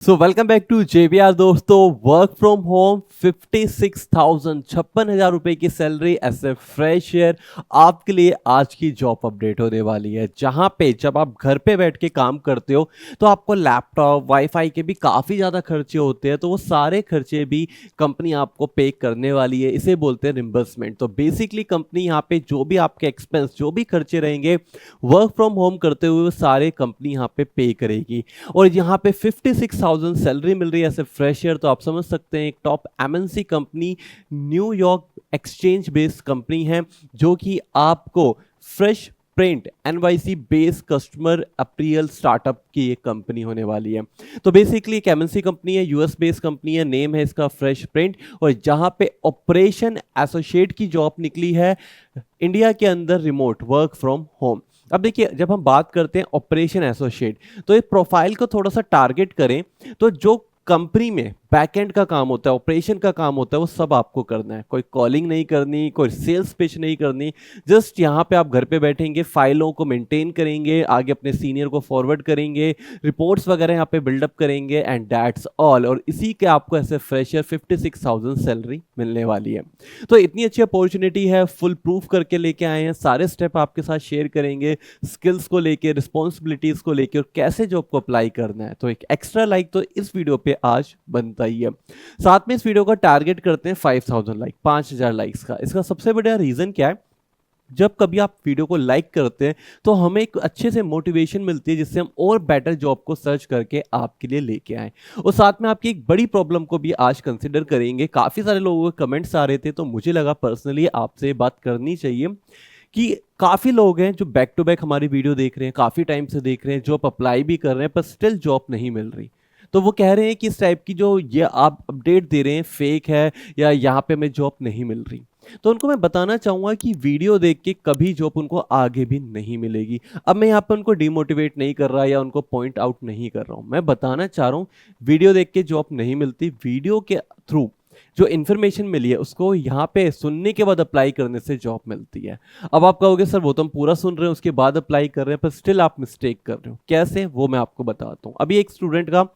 So welcome back to जेबीआर दोस्तों। Work from home 56,000 56,000 रुपए की सैलरी एज ए फ्रेशर आपके लिए आज की जॉब अपडेट होने वाली है। जहां पे जब आप घर पे बैठ के काम करते हो तो आपको लैपटॉप वाईफाई के भी काफ़ी ज़्यादा खर्चे होते हैं, तो वो सारे खर्चे भी कंपनी आपको पे करने वाली है। इसे बोलते हैं रिम्बर्समेंट। तो बेसिकली कंपनी यहाँ पे जो भी आपके एक्सपेंस जो भी खर्चे रहेंगे वर्क फ्रॉम होम करते हुए वो सारे कंपनी यहाँ पे करेगी। और यहाँ पे 56,000 सैलरी मिल रही है ऐसे फ्रेशर, तो आप समझ सकते हैं एक top MNC company, New York exchange based company है जो कि आपको fresh print NYC based customer apparel startup की एक कंपनी होने वाली है। तो बेसिकली एक एमएनसी कंपनी है, यूएस बेस्ड कंपनी है, नेम है इसका फ्रेश प्रिंट, और जहां पे ऑपरेशन एसोसिएट की जॉब निकली है इंडिया के अंदर रिमोट वर्क फ्रॉम होम। अब देखिए, जब हम बात करते हैं ऑपरेशन एसोसिएट तो इस प्रोफाइल को थोड़ा सा टारगेट करें तो जो कंपनी में बैकएंड का काम होता है, ऑपरेशन का काम होता है, वो सब आपको करना है। कोई कॉलिंग नहीं करनी, कोई सेल्स पिच नहीं करनी, जस्ट यहाँ पे आप घर पे बैठेंगे, फाइलों को मेंटेन करेंगे, आगे अपने सीनियर को फॉरवर्ड करेंगे, रिपोर्ट्स वगैरह यहाँ पे बिल्डअप करेंगे एंड दैट्स ऑल। और इसी के आपको ऐसे फ्रेशर 56,000 सैलरी मिलने वाली है। तो इतनी अच्छी अपॉर्चुनिटी है, फुल प्रूफ करके लेके आए हैं, सारे स्टेप आपके साथ शेयर करेंगे, स्किल्स को लेके, रिस्पॉन्सिबिलिटीज को लेके, और कैसे जॉब को अप्लाई करना है। तो एक एक्स्ट्रा लाइक तो इस वीडियो पे आज बनता ही है। साथ में इस वीडियो का टारगेट करते हैं 5,000 लाइक, 5,000 लाइक्स का। इसका सबसे बड़ा रीजन क्या है, जब कभी आप वीडियो को लाइक करते हैं तो हमें एक अच्छे से मोटिवेशन मिलती है जिससे हम और बेटर जॉब को सर्च करके आपके लिए लेके आए। और साथ में आपकी एक बड़ी प्रॉब्लम को भी आज कंसिडर करेंगे। काफ़ी सारे लोगों के कमेंट्स आ रहे थे, तो मुझे लगा पर्सनली आपसे बात करनी चाहिए कि काफ़ी लोग हैं जो बैक टू बैक हमारी वीडियो देख रहे हैं, काफ़ी टाइम से देख रहे हैं, जॉब अप्लाई भी कर रहे हैं, पर स्टिल जॉब नहीं मिल रही। तो वो कह रहे हैं कि इस टाइप की जो ये आप अपडेट दे रहे हैं फेक है, या यहाँ पे हमें जॉब नहीं मिल रही। तो उनको मैं बताना चाहूँगा कि वीडियो देख के कभी जॉब उनको आगे भी नहीं मिलेगी। अब मैं यहाँ पे उनको डिमोटिवेट नहीं कर रहा या उनको पॉइंट आउट नहीं कर रहा हूँ, मैं बताना चाह रहा हूँ वीडियो देख के जॉब नहीं मिलती। वीडियो के थ्रू जो इन्फॉर्मेशन मिली है उसको यहाँ पे सुनने के बाद अप्लाई करने से जॉब मिलती है। अब आप कहोगे सर वो तो हम पूरा सुन रहे हैं उसके बाद अप्लाई कर रहे हैं, पर स्टिल आप मिस्टेक कर रहे हो। कैसे, वो मैं आपको बताता हूँ। अभी एक स्टूडेंट का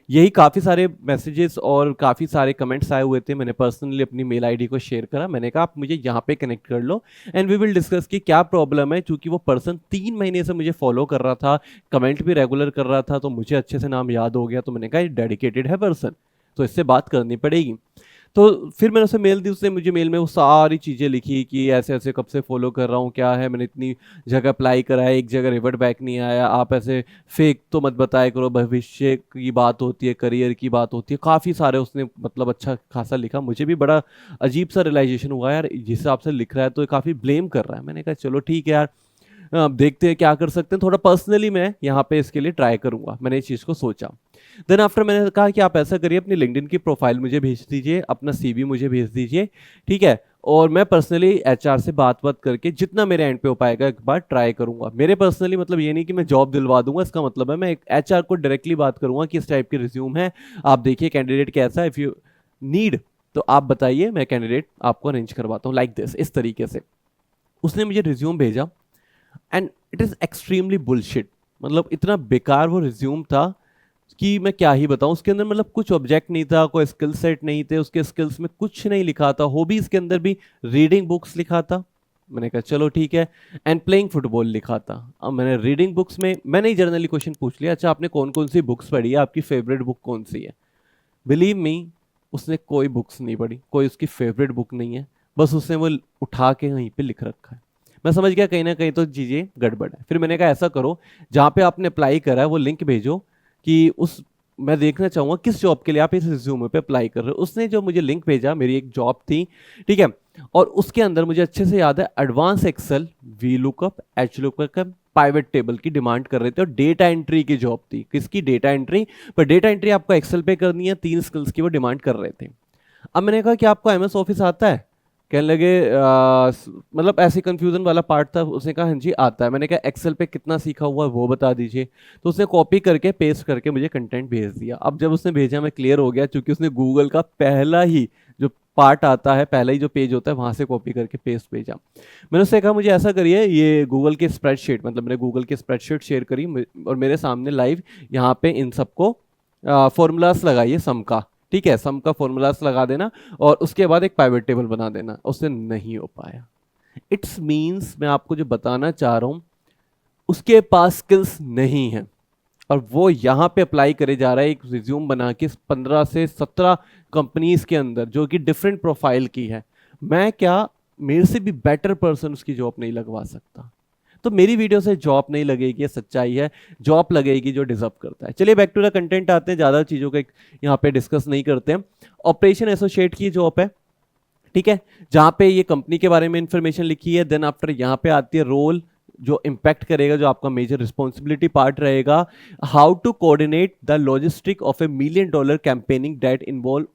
यही काफ़ी सारे मैसेजेस और काफ़ी सारे कमेंट्स आए हुए थे, मैंने पर्सनली अपनी मेल आईडी को शेयर करा। मैंने कहा आप मुझे यहाँ पे कनेक्ट कर लो एंड वी विल डिस्कस कि क्या प्रॉब्लम है। क्योंकि वो पर्सन 3 महीने से मुझे फॉलो कर रहा था, कमेंट भी रेगुलर कर रहा था, तो मुझे अच्छे से नाम याद हो गया। तो मैंने कहा ये डेडिकेटेड है पर्सन, तो इससे बात करनी पड़ेगी। तो फिर मैंने उसे मेल दी, उसने मुझे मेल में वो सारी चीज़ें लिखी कि ऐसे ऐसे कब से फॉलो कर रहा हूँ, क्या है, मैंने इतनी जगह अप्लाई करा है, एक जगह रिवर्ट बैक नहीं आया, आप ऐसे फेक तो मत बताया करो, भविष्य की बात होती है, करियर की बात होती है, काफ़ी सारे उसने मतलब अच्छा खासा लिखा। मुझे भी बड़ा अजीब सा रियलाइजेशन हुआ यार, जिस हिसाब से लिख रहा है तो काफ़ी ब्लेम कर रहा है। मैंने कहा चलो ठीक है यार, देखते हैं क्या कर सकते हैं, थोड़ा पर्सनली मैं यहाँ पे इसके लिए ट्राई करूँगा। मैंने इस चीज़ को सोचा। देन आफ्टर मैंने कहा कि आप ऐसा करिए, अपनी लिंक्डइन की प्रोफाइल मुझे भेज दीजिए, अपना सीवी मुझे भेज दीजिए, ठीक है, और मैं पर्सनली एचआर से बात करके जितना मेरे एंड पे हो पाएगा एक बार ट्राई करूंगा। मेरे पर्सनली मतलब ये नहीं कि मैं जॉब दिलवा दूंगा, इसका मतलब है मैं एक एचआर को डायरेक्टली बात करूंगा कि इस टाइप की रिज्यूम है, आप देखिए कैंडिडेट कैसा है, इफ़ यू नीड तो आप बताइए, मैं कैंडिडेट आपको अरेंज करवाता हूँ, लाइक दिस, इस तरीके से। उसने मुझे रिज्यूम भेजा and it is extremely bullshit. मतलब इतना बेकार वो रिज्यूम था कि मैं क्या ही बताऊं। उसके अंदर मतलब कुछ ऑब्जेक्ट नहीं था, कोई स्किल सेट नहीं थे, उसके स्किल्स में कुछ नहीं लिखा था। हॉबीज के अंदर भी रीडिंग बुक्स लिखा था। मैंने कहा चलो ठीक है, एंड प्लेइंग फुटबॉल लिखा था। अब मैंने रीडिंग बुक्स में मैंने ही जनरली क्वेश्चन पूछ लिया, अच्छा आपने कौन कौन सी बुक्स पढ़ी है, आपकी फेवरेट बुक कौन सी है। बिलीव मी, उसने कोई बुक्स नहीं पढ़ी, कोई उसकी फेवरेट बुक नहीं है, बस उसने वो उठा के वहीं पे लिख रखा है। मैं समझ गया कहीं ना कहीं तो चीज़ें गड़बड़ है। फिर मैंने कहा ऐसा करो, जहाँ पे आपने अप्लाई करा है वो लिंक भेजो कि उस मैं देखना चाहूँगा किस जॉब के लिए आप इस रिज्यूमे पे अप्लाई कर रहे हो। उसने जो मुझे लिंक भेजा, मेरी एक जॉब थी, ठीक है, और उसके अंदर मुझे अच्छे से याद है advance Excel, V lookup, H lookup, pivot table की डिमांड कर रहे थे, और डेटा एंट्री की जॉब थी। किसकी? Data entry. पर डेटा एंट्री आपको एक्सेल पे करनी है, 3 स्किल्स की वो डिमांड कर रहे थे। अब मैंने कहा कि आपको एमएस ऑफिस आता है? कहने लगे मतलब ऐसे कंफ्यूजन वाला पार्ट था। उसने कहा हाँ जी आता है। मैंने कहा एक्सेल पे कितना सीखा हुआ है वो बता दीजिए। तो उसने कॉपी करके पेस्ट करके मुझे कंटेंट भेज दिया। अब जब उसने भेजा मैं क्लियर हो गया, क्योंकि उसने गूगल का पहला ही जो पार्ट आता है, पहला ही जो पेज होता है, वहाँ से कॉपी करके पेस्ट भेजा। मैंने उससे कहा मुझे ऐसा करिए, ये गूगल की स्प्रेडशीट, मतलब मैंने गूगल की स्प्रेडशीट शेयर करी और मेरे सामने लाइव यहाँ पे इन सबको फॉर्मूलास लगाइए सम का, ठीक है, सम का फॉर्मूलास लगा देना और उसके बाद एक पाइवट टेबल बना देना, उससे नहीं हो पाया। इट्स मीन्स मैं आपको जो बताना चाह रहा हूं, उसके पास स्किल्स नहीं है और वो यहाँ पे अप्लाई करे जा रहा है एक रिज्यूम बना के 15 से 17 कंपनीज के अंदर जो कि डिफरेंट प्रोफाइल की है। मैं क्या, मेरे से भी बेटर पर्सन उसकी जॉब नहीं लगवा सकता। तो मेरी वीडियो से जॉब नहीं लगेगी, ये सच्चाई है। जॉब लगेगी जो डिजर्व करता है। चलिए बैक टू द कंटेंट आते हैं, ज़्यादा चीज़ों का यहाँ पे डिस्कस नहीं करते हैं। ऑपरेशन एसोसिएट की जॉब है, ठीक है, जहाँ पे ये कंपनी के बारे में इंफॉर्मेशन लिखी है। देन आफ्टर यहाँ पे आती है रोल जो इम्पैक्ट करेगा, जो आपका मेजर रिस्पॉन्सिबिलिटी पार्ट रहेगा। How to coordinate the logistic of a $1 million campaigning that involve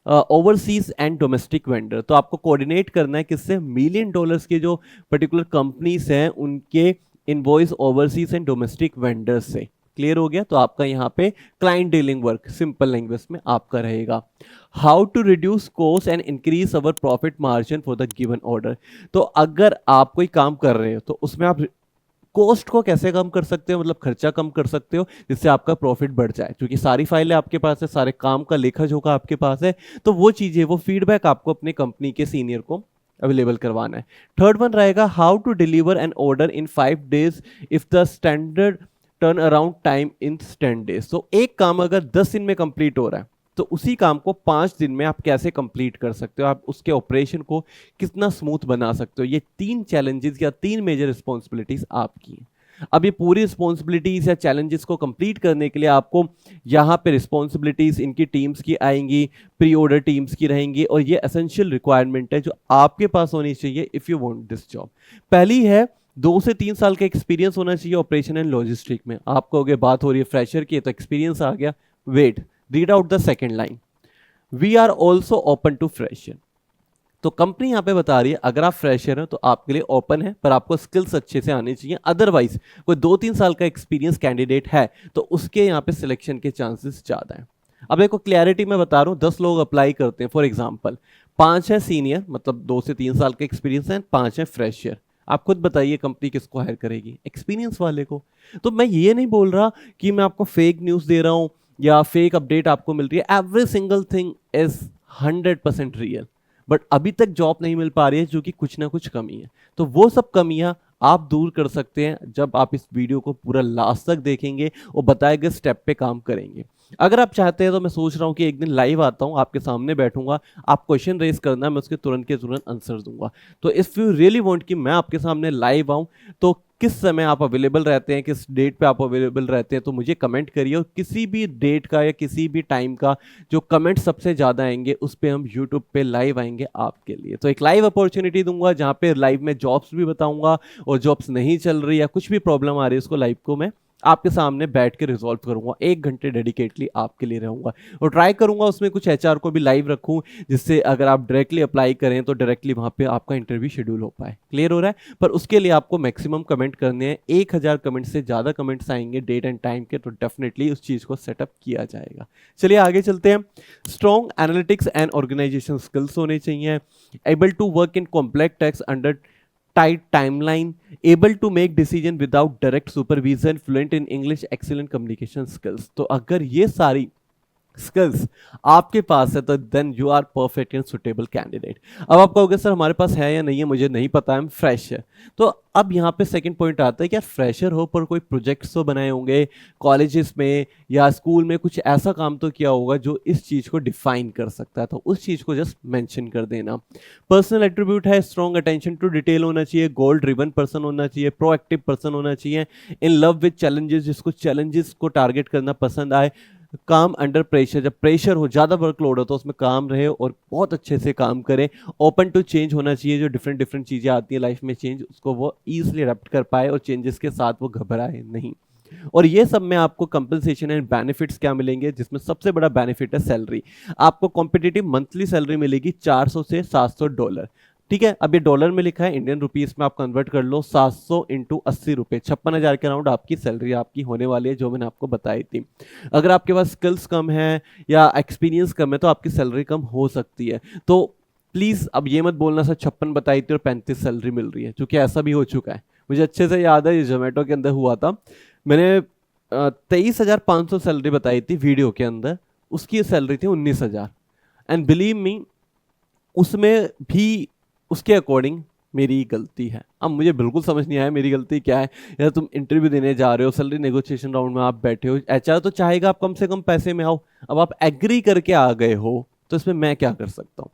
overseas and domestic vendor. तो आपको कोऑर्डिनेट करना है किससे, $1 million के जो पर्टिकुलर कंपनीज हैं उनके invoice overseas and domestic vendors से। क्लियर हो गया। तो आपका यहाँ पे client dealing work simple language में आपका रहेगा। How to reduce cost and increase our profit margin for the given order. तो अगर आप कोई काम कर रहे हो तो उसमें आप कॉस्ट को कैसे कम कर सकते हो, मतलब खर्चा कम कर सकते हो जिससे आपका प्रॉफिट बढ़ जाए। क्योंकि सारी फाइलें आपके पास है, सारे काम का लेखा जोखा आपके पास है, तो वो चीजें, वो फीडबैक आपको अपने कंपनी के सीनियर को अवेलेबल करवाना है। थर्ड वन रहेगा how to deliver an order in 5 days if the standard turn around time in 10 days। तो एक काम अगर 10 दिन में कंप्लीट हो रहा है तो उसी काम को 5 दिन में आप कैसे कंप्लीट कर सकते हो, आप उसके ऑपरेशन को कितना स्मूथ बना सकते हो। ये 3 चैलेंजेस या 3 मेजर रिस्पॉन्सिबिलिटीज आपकी हैं। अब ये पूरी रिस्पॉन्सिबिलिटीज या चैलेंजेस को कंप्लीट करने के लिए आपको यहाँ पे रिस्पॉन्सिबिलिटीज इनकी टीम्स की आएंगी, प्री ऑर्डर टीम्स की रहेंगी और ये एसेंशियल रिक्वायरमेंट है जो आपके पास होनी चाहिए if you want this job. पहली है 2 से 3 साल का एक्सपीरियंस होना चाहिए ऑपरेशन एंड लॉजिस्टिक में। आप कहोगे बात हो रही है फ्रेशर की, तो एक्सपीरियंस आ गया। Wait, read out the second line, we are also open to fresher. तो कंपनी यहां पे बता रही है अगर आप फ्रेशर हैं तो आपके लिए ओपन है, पर आपको स्किल्स अच्छे से आने चाहिए। अदरवाइज कोई 2-3 साल का एक्सपीरियंस कैंडिडेट है तो उसके यहाँ पे सिलेक्शन के चांसेस ज्यादा है। अब देखो क्लैरिटी में बता रहा हूँ, 10 लोग अप्लाई करते हैं फॉर एग्जाम्पल, 5 है सीनियर मतलब 2 से 3 साल का एक्सपीरियंस है, 5 है फ्रेशर। आप खुद बताइए कंपनी किसको हायर करेगी, एक्सपीरियंस वाले को। तो मैं ये नहीं बोल रहा कि मैं आपको फेक न्यूज दे रहा हूं या फेक अपडेट आपको मिल रही है। Every single thing is 100% real, but अभी तक जॉब नहीं मिल पा रही है क्योंकि कुछ ना कुछ कमी है। तो वो सब कमियां आप दूर कर सकते हैं जब आप इस वीडियो को पूरा लास्ट तक देखेंगे और बताए गए स्टेप पे काम करेंगे। अगर आप चाहते हैं तो मैं सोच रहा हूं कि एक दिन लाइव आता हूं, आपके सामने बैठूंगा, आप क्वेश्चन रेज करना, मैं उसके तुरंत के तुरंत आंसर दूंगा। तो इफ यू रियली वांट कि मैं आपके सामने लाइव आऊं तो किस समय आप अवेलेबल रहते हैं, किस डेट पे आप अवेलेबल रहते हैं, तो मुझे कमेंट करिए। और किसी भी डेट का या किसी भी टाइम का जो कमेंट सबसे ज़्यादा आएंगे उस पर हम यूट्यूब पे लाइव आएंगे आपके लिए। तो एक लाइव अपॉर्चुनिटी दूंगा जहाँ पे लाइव में जॉब्स भी बताऊंगा और जॉब्स नहीं चल रही या कुछ भी प्रॉब्लम आ रही है उसको लाइव को मैं आपके सामने बैठ के रिजॉल्व करूंगा। 1 घंटे डेडिकेटली आपके लिए रहूंगा और ट्राई करूंगा उसमें कुछ एचआर को भी लाइव रखूं, जिससे अगर आप डायरेक्टली अप्लाई करें तो डायरेक्टली वहां पे आपका इंटरव्यू शेड्यूल हो पाए। क्लियर हो रहा है। पर उसके लिए आपको मैक्सिमम कमेंट करने हैं। 1000 कमेंट से ज़्यादा कमेंट्स आएंगे डेट एंड टाइम के तो डेफिनेटली उस चीज़ को सेटअप किया जाएगा। चलिए आगे चलते हैं। Strong analytics and organisation skills होने चाहिए। Able to work in complex tasks under tight timeline, able to make decision without direct supervision, fluent in English, excellent communication skills। तो अगर ये सारी स्किल्स आपके पास है तो then you are perfect and suitable candidate. अब आप कहोगे सर हमारे पास है या नहीं है, मुझे नहीं पता, हम फ्रेश है। तो अब यहाँ पे सेकंड पॉइंट आता है कि यार फ्रेशर हो पर कोई प्रोजेक्ट्स तो बनाए होंगे कॉलेजेस में या स्कूल में, कुछ ऐसा काम तो किया होगा जो इस चीज़ को डिफाइन कर सकता है, तो उस चीज़ को जस्ट मेंशन कर देना। पर्सनल एट्रीब्यूट है स्ट्रॉन्ग अटेंशन टू डिटेल होना चाहिए, गोल ड्रिवन पर्सन होना चाहिए, प्रोएक्टिव पर्सन होना चाहिए, इन लव विद चैलेंजेस, जिसको चैलेंजेस को टारगेट करना पसंद आए, काम अंडर प्रेशर, जब प्रेशर हो, ज़्यादा वर्कलोड हो तो उसमें काम रहे और बहुत अच्छे से काम करे। ओपन टू चेंज होना चाहिए, जो डिफरेंट डिफरेंट चीज़ें आती है लाइफ में चेंज, उसको वो ईजिली अडेप्ट कर पाए और चेंजेस के साथ वो घबराए नहीं। और ये सब में आपको कंपनसेशन एंड बेनिफिट्स क्या मिलेंगे, जिसमें सबसे बड़ा बेनिफिट है सैलरी। आपको कॉम्पिटिटिव मंथली सैलरी मिलेगी $400 से $700। ठीक है, अब ये डॉलर में लिखा है, इंडियन रुपीस में आप कन्वर्ट कर लो, 700 इंटू 80 रुपये, 56,000 के अराउंड आपकी सैलरी आपकी होने वाली है, जो मैंने आपको बताई थी। अगर आपके पास स्किल्स कम है या एक्सपीरियंस कम है तो आपकी सैलरी कम हो सकती है। तो प्लीज़ अब ये मत बोलना सर 56 बताई थी और 35 सैलरी मिल रही है, क्योंकि ऐसा भी हो चुका है। मुझे अच्छे से याद है, ये जोमेटो के अंदर हुआ था। मैंने 23,500 सैलरी बताई थी वीडियो के अंदर, उसकी सैलरी थी 19,000। एंड बिलीव मी, उसमें भी उसके अकॉर्डिंग मेरी गलती है। अब मुझे बिल्कुल समझ नहीं आया मेरी गलती क्या है। यार तुम इंटरव्यू देने जा रहे हो, सैलरी नेगोशिएशन राउंड में आप बैठे हो, एचआर तो चाहेगा आप कम से कम पैसे में आओ। अब आप एग्री करके आ गए हो तो इसमें मैं क्या कर सकता हूँ।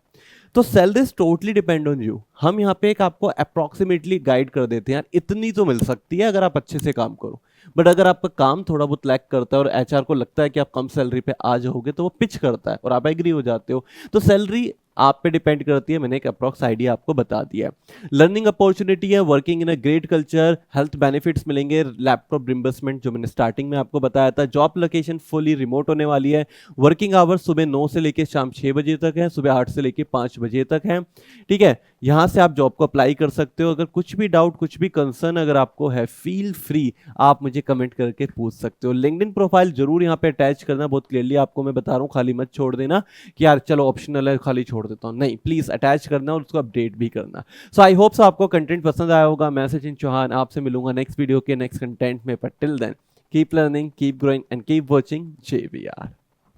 तो salaries totally depend on you. हम यहाँ पे एक आपको अप्रोक्सीमेटली गाइड कर देते हैं, यार इतनी तो मिल सकती है अगर आप अच्छे से काम करो। बट अगर आपका काम थोड़ा बहुत लैक करता है और एचआर को लगता है कि आप कम सैलरी पे आ जाओगे तो वो पिच करता है और आप एग्री हो जाते हो। तो सैलरी आप पे डिपेंड करती है, मैंने एक अप्रॉक्स आइडिया आपको बता दिया है। लर्निंग अपॉर्चुनिटी है, working in a great culture, health benefits मिलेंगे, लैपटॉप रिम्बर्समेंट जो मैंने स्टार्टिंग में आपको बताया था, जॉब लोकेशन फुली रिमोट होने वाली है, वर्किंग आवर्स सुबह 9 से लेकर शाम 6 बजे तक है, सुबह 8 से लेकर 5 बजे तक है। ठीक है, यहाँ से आप जॉब को अप्लाई कर सकते हो। अगर कुछ भी डाउट, कुछ भी कंसर्न अगर आपको है, फील फ्री आप मुझे कमेंट करके पूछ सकते हो। लिंक्डइन प्रोफाइल जरूर यहाँ पे अटैच करना, बहुत क्लियरली आपको मैं बता रहा हूँ, खाली मत छोड़ देना कि यार चलो ऑप्शनल है खाली छोड़ देता हूँ, नहीं, प्लीज अटैच करना और उसको अपडेट भी करना। सो आई होप आपको कंटेंट पसंद आया होगा। मैं सचिन चौहान आपसे मिलूंगा नेक्स्ट वीडियो के नेक्स्ट कंटेंट में, but till then keep learning, keep growing and keep watching JBR।